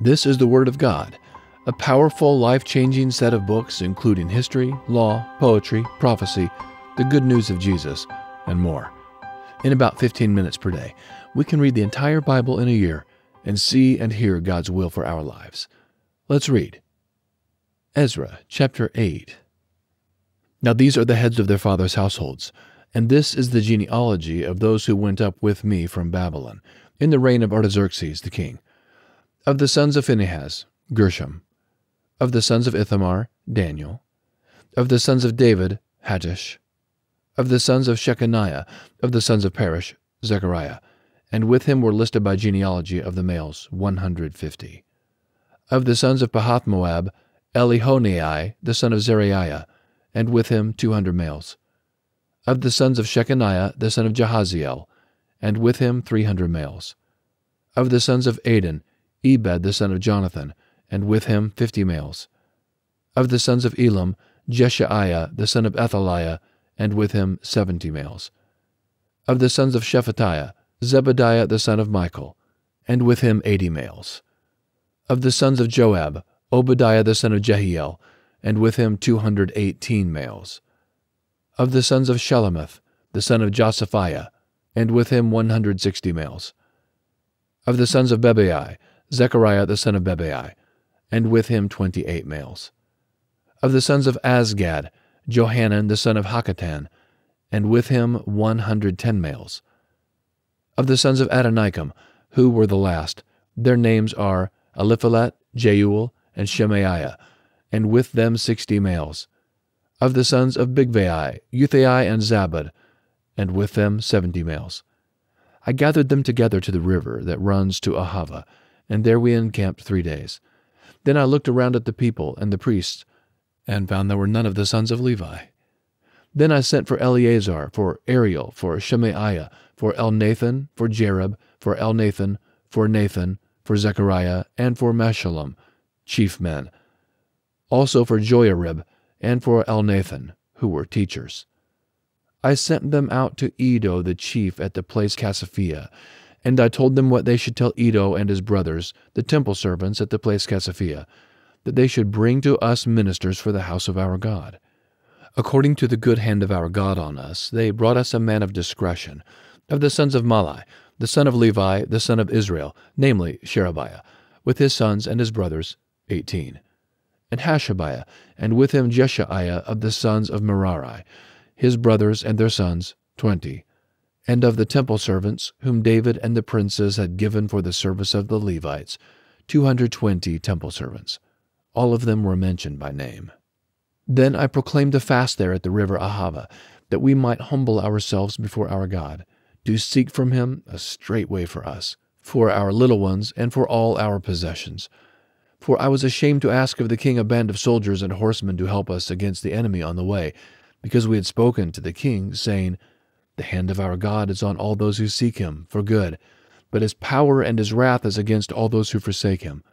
This is the Word of God, a powerful, life-changing set of books including history, law, poetry, prophecy, the good news of Jesus, and more. In about 15 minutes per day, we can read the entire Bible in a year and see and hear God's will for our lives. Let's read. Ezra chapter 8. Now these are the heads of their fathers' households, and this is the genealogy of those who went up with me from Babylon, in the reign of Artaxerxes the king. Of the sons of Phinehas, Gershom. Of the sons of Ithamar, Daniel. Of the sons of David, Hattush. Of the sons of Shechaniah, of the sons of Parish, Zechariah, and with him were listed by genealogy of the males 150. Of the sons of Pahath-Moab, Elihonai, the son of Zeriah, and with him 200 males. Of the sons of Shechaniah, the son of Jahaziel, and with him 300 males. Of the sons of Adin, Ebed the son of Jonathan, and with him 50 males. Of the sons of Elam, Jeshaiah the son of Athaliah, and with him 70 males. Of the sons of Shephatiah, Zebediah the son of Michael, and with him 80 males. Of the sons of Joab, Obadiah the son of Jehiel, and with him 218 males. Of the sons of Shelemith, the son of Josaphiah, and with him 160 males. Of the sons of Bebai, Zechariah the son of Bebai, and with him 28 males. Of the sons of Azgad, Johanan the son of Hakatan, and with him 110 males. Of the sons of Adonikam, who were the last, their names are Eliphalet, Jeuel, and Shemaiah, and with them 60 males. Of the sons of Bigvai, Uthai and Zabad, and with them 70 males. I gathered them together to the river that runs to Ahava, and there we encamped 3 days. Then I looked around at the people and the priests, and found there were none of the sons of Levi. Then I sent for Eleazar, for Ariel, for Shemaiah, for Elnathan, for Jerib, for Elnathan, for Nathan, for Zechariah, and for Meshullam, chief men. Also for Joiarib, and for Elnathan, who were teachers. I sent them out to Edo the chief at the place Casaphia, and I told them what they should tell Edo and his brothers, the temple servants at the place Casaphia, that they should bring to us ministers for the house of our God. According to the good hand of our God on us, they brought us a man of discretion, of the sons of Malai, the son of Levi, the son of Israel, namely Sherebiah, with his sons and his brothers, 18. And Hashabiah, and with him Jeshaiah of the sons of Merari, his brothers and their sons, 20. And of the temple servants, whom David and the princes had given for the service of the Levites, 220 temple servants. All of them were mentioned by name. Then I proclaimed a fast there at the river Ahava, that we might humble ourselves before our God, to seek from him a straight way for us, for our little ones, and for all our possessions. For I was ashamed to ask of the king a band of soldiers and horsemen to help us against the enemy on the way, because we had spoken to the king, saying, The hand of our God is on all those who seek him for good, but his power and his wrath is against all those who forsake him.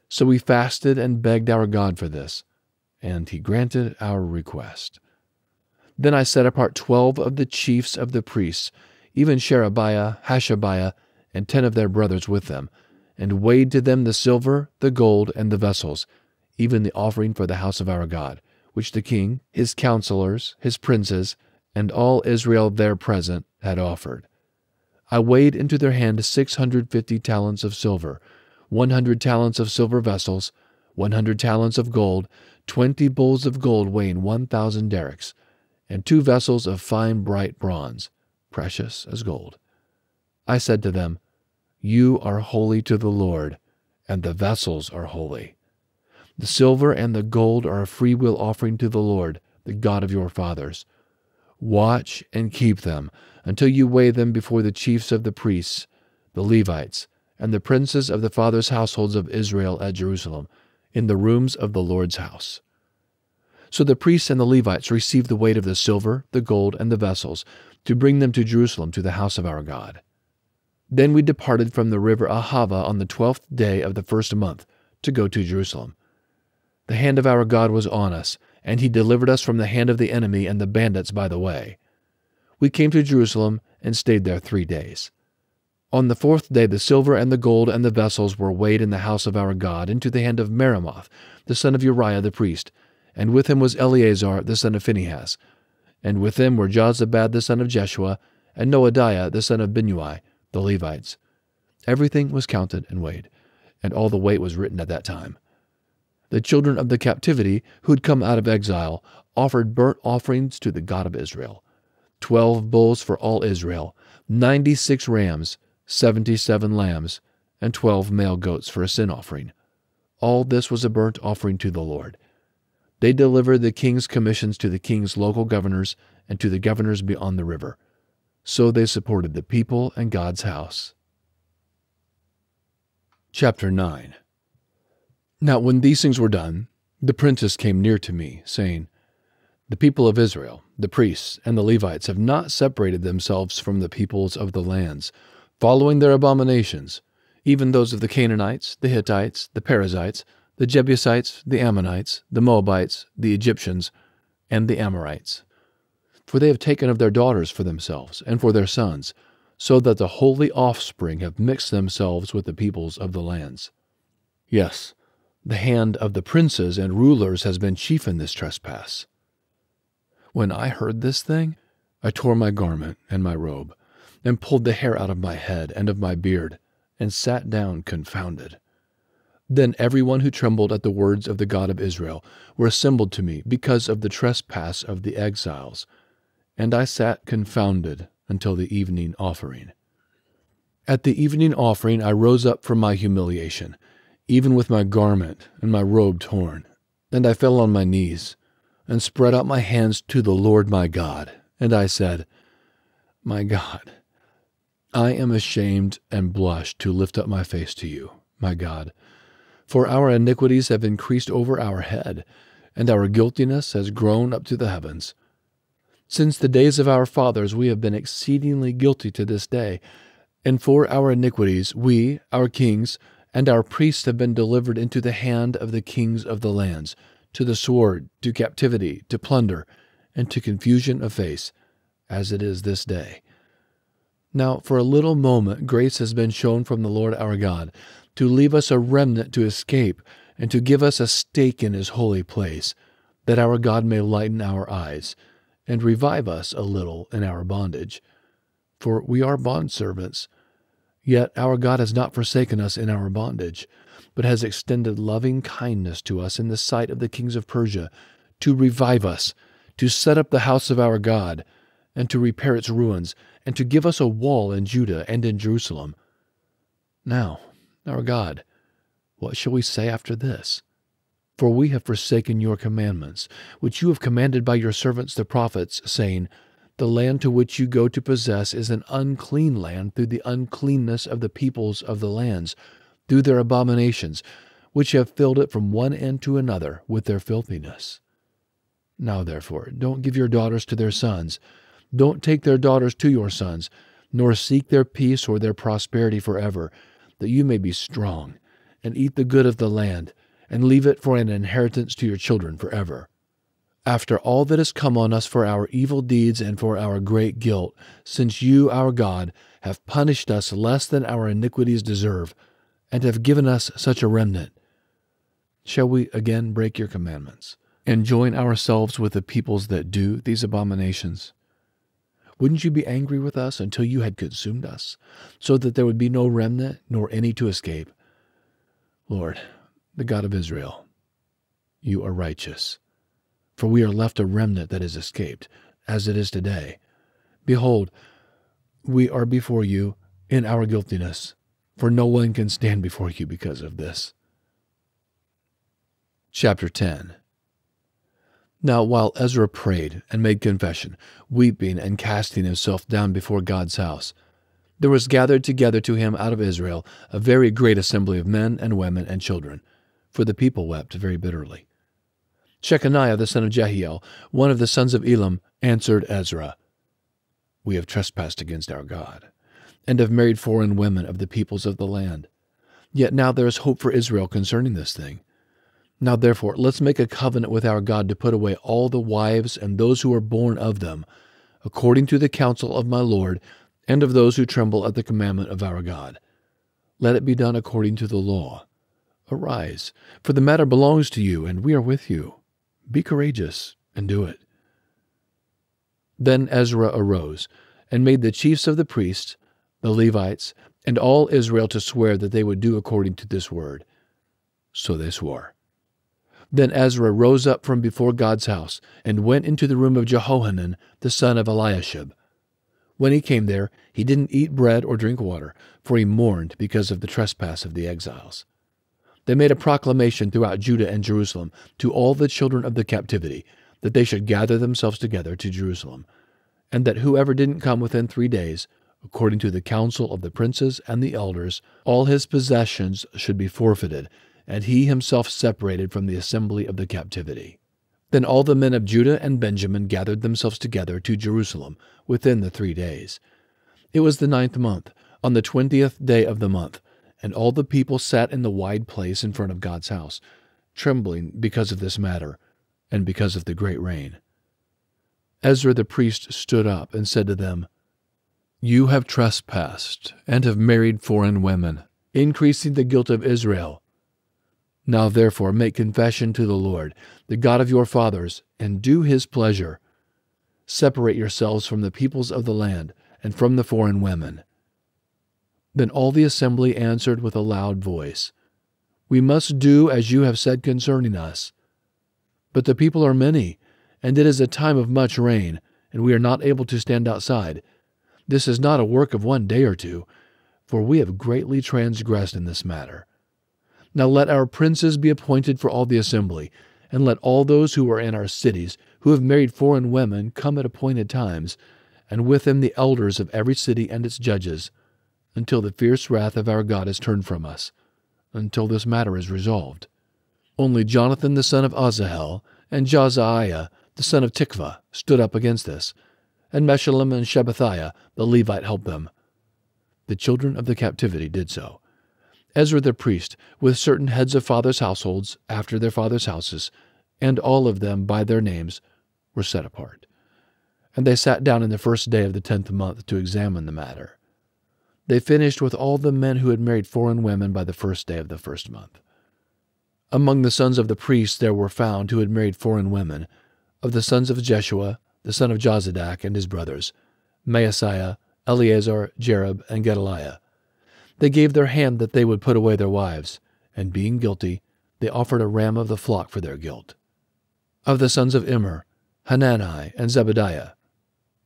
So we fasted and begged our God for this, and he granted our request. Then I set apart 12 of the chiefs of the priests, even Sherebiah, Hashabiah, and 10 of their brothers with them, and weighed to them the silver, the gold, and the vessels, even the offering for the house of our God, which the king, his counselors, his princes, and all Israel there present had offered. I weighed into their hand 650 talents of silver, 100 talents of silver vessels, 100 talents of gold, 20 bowls of gold weighing 1,000 derricks, and 2 vessels of fine bright bronze, precious as gold. I said to them, You are holy to the Lord, and the vessels are holy. The silver and the gold are a freewill offering to the Lord, the God of your fathers. Watch and keep them until you weigh them before the chiefs of the priests, the Levites, and the princes of the fathers' households of Israel at Jerusalem, in the rooms of the Lord's house. So the priests and the Levites received the weight of the silver, the gold, and the vessels, to bring them to Jerusalem to the house of our God. Then we departed from the river Ahava on the 12th day of the first month, to go to Jerusalem. The hand of our God was on us, and he delivered us from the hand of the enemy and the bandits by the way. We came to Jerusalem and stayed there 3 days. On the 4th day the silver and the gold and the vessels were weighed in the house of our God into the hand of Meremoth, the son of Uriah the priest, and with him was Eleazar the son of Phinehas, and with them were Jozabad the son of Jeshua, and Noadiah the son of Binnui, the Levites. Everything was counted and weighed, and all the weight was written at that time. The children of the captivity who had come out of exile offered burnt offerings to the God of Israel, 12 bulls for all Israel, 96 rams, 77 lambs, and 12 male goats for a sin offering. All this was a burnt offering to the Lord. They delivered the king's commissions to the king's local governors and to the governors beyond the river. So they supported the people and God's house. Chapter 9. Now when these things were done, the princes came near to me, saying, The people of Israel, the priests, and the Levites have not separated themselves from the peoples of the lands, following their abominations, even those of the Canaanites, the Hittites, the Perizzites, the Jebusites, the Ammonites, the Moabites, the Egyptians, and the Amorites. For they have taken of their daughters for themselves and for their sons, so that the holy offspring have mixed themselves with the peoples of the lands. Yes, the hand of the princes and rulers has been chief in this trespass. When I heard this thing, I tore my garment and my robe, and pulled the hair out of my head and of my beard, and sat down confounded. Then everyone who trembled at the words of the God of Israel were assembled to me because of the trespass of the exiles, and I sat confounded until the evening offering. At the evening offering I rose up from my humiliation, even with my garment and my robe torn, and I fell on my knees, and spread out my hands to the Lord my God, and I said, My God, I am ashamed and blush to lift up my face to you, my God, for our iniquities have increased over our head, and our guiltiness has grown up to the heavens. Since the days of our fathers we have been exceedingly guilty to this day, and for our iniquities we, our kings, and our priests have been delivered into the hand of the kings of the lands, to the sword, to captivity, to plunder, and to confusion of face, as it is this day. Now for a little moment grace has been shown from the Lord our God, to leave us a remnant to escape, and to give us a stake in his holy place, that our God may lighten our eyes, and revive us a little in our bondage. For we are bondservants, yet our God has not forsaken us in our bondage, but has extended loving kindness to us in the sight of the kings of Persia, to revive us, to set up the house of our God, and to repair its ruins, and to give us a wall in Judah and in Jerusalem. Now, our God, what shall we say after this? For we have forsaken your commandments, which you have commanded by your servants the prophets, saying, The land to which you go to possess is an unclean land through the uncleanness of the peoples of the lands, through their abominations, which have filled it from one end to another with their filthiness. Now therefore, don't give your daughters to their sons, don't take their daughters to your sons, nor seek their peace or their prosperity forever, that you may be strong, and eat the good of the land, and leave it for an inheritance to your children forever. After all that has come on us for our evil deeds and for our great guilt, since you, our God, have punished us less than our iniquities deserve, and have given us such a remnant, shall we again break your commandments, and join ourselves with the peoples that do these abominations? Wouldn't you be angry with us until you had consumed us, so that there would be no remnant nor any to escape? Lord, the God of Israel, you are righteous, for we are left a remnant that is escaped, as it is today. Behold, we are before you in our guiltiness, for no one can stand before you because of this. Chapter 10. Now while Ezra prayed and made confession, weeping and casting himself down before God's house, there was gathered together to him out of Israel a very great assembly of men and women and children, for the people wept very bitterly. Shechaniah the son of Jehiel, one of the sons of Elam, answered Ezra, We have trespassed against our God, and have married foreign women of the peoples of the land. Yet now there is hope for Israel concerning this thing. Now therefore let's make a covenant with our God to put away all the wives and those who are born of them, according to the counsel of my Lord, and of those who tremble at the commandment of our God. Let it be done according to the law. Arise, for the matter belongs to you, and we are with you. Be courageous, and do it." Then Ezra arose, and made the chiefs of the priests, the Levites, and all Israel to swear that they would do according to this word. So they swore. Then Ezra rose up from before God's house, and went into the room of Jehohanan, the son of Eliashib. When he came there, he didn't eat bread or drink water, for he mourned because of the trespass of the exiles. They made a proclamation throughout Judah and Jerusalem to all the children of the captivity, that they should gather themselves together to Jerusalem, and that whoever didn't come within 3 days, according to the counsel of the princes and the elders, all his possessions should be forfeited, and he himself separated from the assembly of the captivity. Then all the men of Judah and Benjamin gathered themselves together to Jerusalem within the 3 days. It was the 9th month, on the 20th day of the month, and all the people sat in the wide place in front of God's house, trembling because of this matter, and because of the great rain. Ezra the priest stood up and said to them, "You have trespassed, and have married foreign women, increasing the guilt of Israel. Now therefore make confession to the Lord, the God of your fathers, and do his pleasure. Separate yourselves from the peoples of the land, and from the foreign women." Then all the assembly answered with a loud voice, "We must do as you have said concerning us. But the people are many, and it is a time of much rain, and we are not able to stand outside. This is not a work of 1 day or 2, for we have greatly transgressed in this matter. Now let our princes be appointed for all the assembly, and let all those who are in our cities, who have married foreign women, come at appointed times, and with them the elders of every city and its judges, until the fierce wrath of our God is turned from us, until this matter is resolved." Only Jonathan the son of Asahel and Josiah the son of Tikvah stood up against this, and Meshullam and Shabbathiah the Levite helped them. The children of the captivity did so. Ezra the priest, with certain heads of fathers' households after their fathers' houses, and all of them by their names, were set apart. And they sat down in the first day of the 10th month to examine the matter. They finished with all the men who had married foreign women by the first day of the first month. Among the sons of the priests there were found who had married foreign women, of the sons of Jeshua, the son of Jozadak, and his brothers, Maaseiah, Eleazar, Jerub, and Gedaliah. They gave their hand that they would put away their wives, and being guilty, they offered a ram of the flock for their guilt. Of the sons of Immer, Hanani and Zebediah.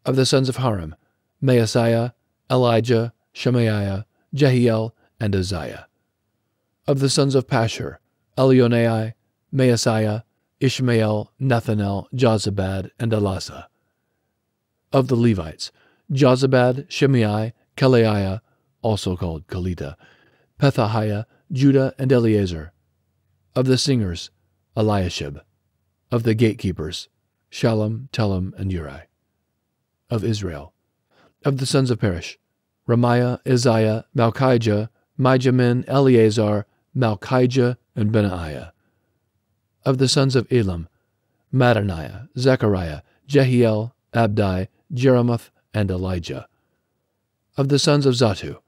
Of the sons of Harim, Maaseiah, Elijah, Shemaiah, Jehiel, and Uzziah. Of the sons of Pashur, Elionai, Maaseiah, Ishmael, Nethanel, Jozabad, and Elasah. Of the Levites, Jozabad, Shimei, Kelaiah, also called Kelita, Pethahiah, Judah, and Eleazar. Of the singers, Eliashib. Of the gatekeepers, Shallum, Telem, and Uri. Of Israel. Of the sons of Perish, Ramiah, Isaiah, Malchijah, Mijamin, Eleazar, Malchijah, and Benaiah. Of the sons of Elam, Mattaniah, Zechariah, Jehiel, Abdi, Jeremoth, and Elijah. Of the sons of Zatu,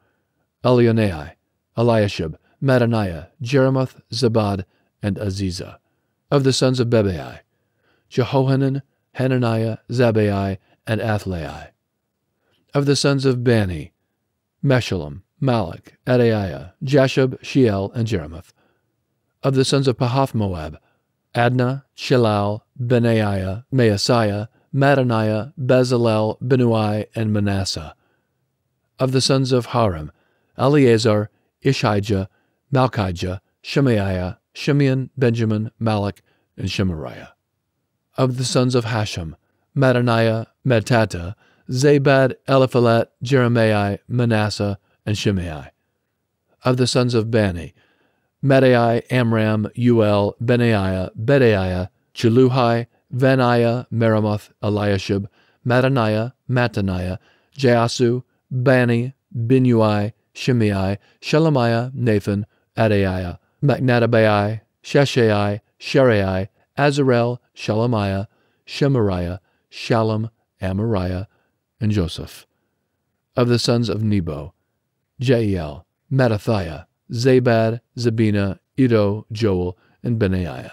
Elionai, Eliashib, Mattaniah, Jeremoth, Zabad, and Aziza. Of the sons of Bebai, Jehohanan, Hananiah, Zabbai, and Athlai. Of the sons of Bani, Meshullam, Malach, Adaiah, Jashub, Sheal, and Jeremoth. Of the sons of Pahath-Moab, Adnah, Shelal, Benaiah, Maaseiah, Mattaniah, Bezalel, Benui, and Manasseh. Of the sons of Harim, Eleazar, Ishijah, Malchijah, Shemaiah, Shimeon, Benjamin, Malach, and Shemariah. Of the sons of Hashem, Mattaniah, Mattata, Zabad, Eliphalet, Jeremiah, Manasseh, and Shimei. Of the sons of Bani, Maddai, Amram, Uel, Benaiah, Bedaiah, Cheluhai, Vaniah, Meremoth, Eliashib, Mattaniah, Jaasu, Bani, Binui, Shimei, Shelemiah, Nathan, Adaiah, Macnadabai, Sheshai, Sherai, Azarel, Shelemiah, Shemariah, Shallum, Amariah, and Joseph. Of the sons of Nebo, Jeiel, Mattathiah, Zabad, Zabina, Iddo, Joel, and Benaiah.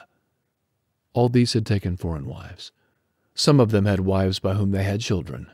All these had taken foreign wives. Some of them had wives by whom they had children.